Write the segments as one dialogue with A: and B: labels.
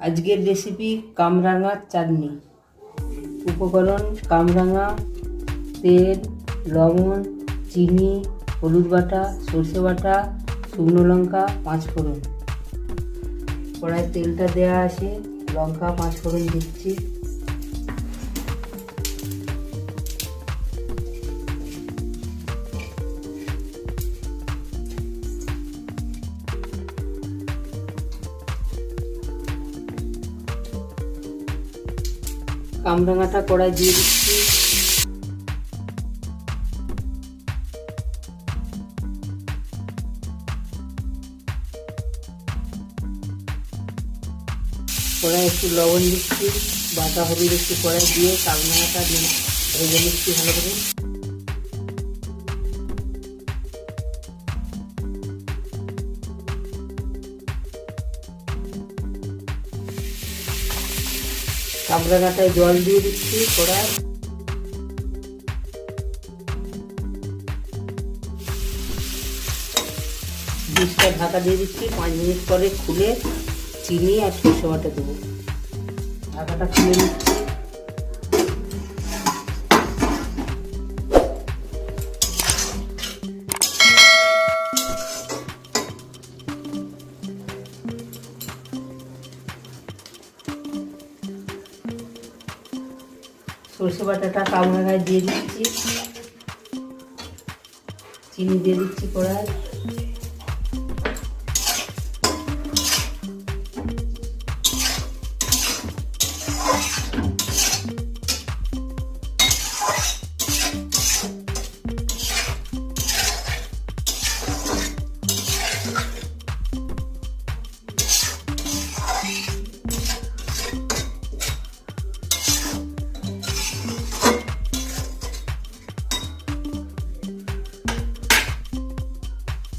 A: আজকের রেসিপি কামরাঙার চাটনি। উপকরণ: কামরাঙা, তেল, লবণ, চিনি, হলুদ বাটা, সর্ষে বাটা, শুকনো লঙ্কা, পাঁচফোড়ন। কড়াই তেলটা দেওয়া আছে, লঙ্কা পাঁচফোড়ন দিচ্ছি। কামরাঙাটা কড়াই দিয়ে দিচ্ছি। কড়াই একটু লবণ দিচ্ছি, বাটা হলুদ একটু কড়াই দিয়ে কামরাঙাটা ভেজে নিচ্ছি ভালো করে। কামরাঙাটায় জল দিয়ে দিচ্ছি কড়াই। ডিশটা ঢাকা দিয়ে দিচ্ছি। 5 মিনিট পরে খুলে চিনি আর সর্ষে বাটা দেবো। ঢাকাটা খুলে নিচ্ছি। সর্ষে বাটাটা কামরাঙায় দিয়ে দিচ্ছি। চিনি দিয়ে দিচ্ছি কড়াই।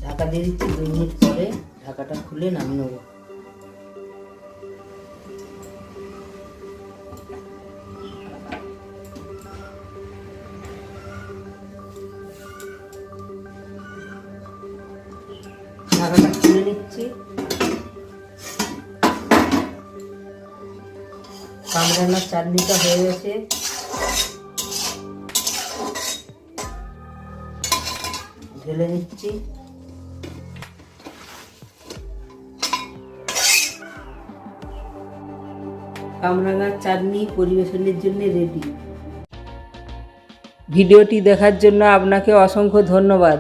A: ঢাকা দিয়ে দিচ্ছি। 2 মিনিট পরে ঢাকাটা খুলে নামিয়ে নেব। ঢাকাটা খুলে নিচ্ছি। কামরাঙার চাটনিটা হয়ে গেছে। ঢেলে নিচ্ছি। কামরাঙার চাটনি পরিবেশনের জন্য রেডি। ভিডিওটি দেখার জন্য আপনাকে অসংখ্য ধন্যবাদ।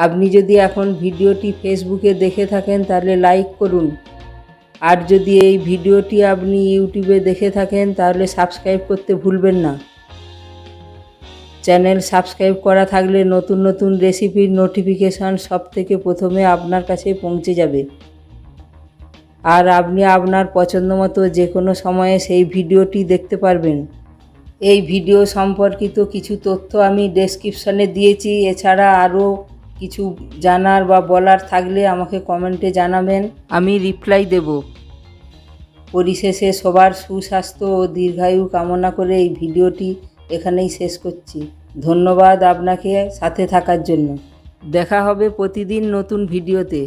A: আপনি যদি এখন ভিডিওটি ফেসবুকে দেখে থাকেন তাহলে লাইক করুন, আর যদি এই ভিডিওটি আপনি ইউটিউবে দেখে থাকেন তাহলে সাবস্ক্রাইব করতে ভুলবেন না। চ্যানেল সাবস্ক্রাইব করা থাকলে নতুন নতুন রেসিপির নোটিফিকেশান সবথেকে প্রথমে আপনার কাছে পৌঁছে যাবে, আর আপনি আপনার পছন্দ মতো যে কোনো সময়ে সেই ভিডিওটি দেখতে পারবেন। এই ভিডিও সম্পর্কিত কিছু তথ্য আমি ডেসক্রিপশনে দিয়েছি। এছাড়া আরও কিছু জানার বা বলার থাকলে আমাকে কমেন্টে জানাবেন, আমি রিপ্লাই দেব। পরিশেষে সবার সুস্বাস্থ্য ও দীর্ঘায়ু কামনা করে এই ভিডিওটি এখানেই শেষ করছি। ধন্যবাদ আপনাকে সাথে থাকার জন্য। দেখা হবে প্রতিদিন নতুন ভিডিওতে।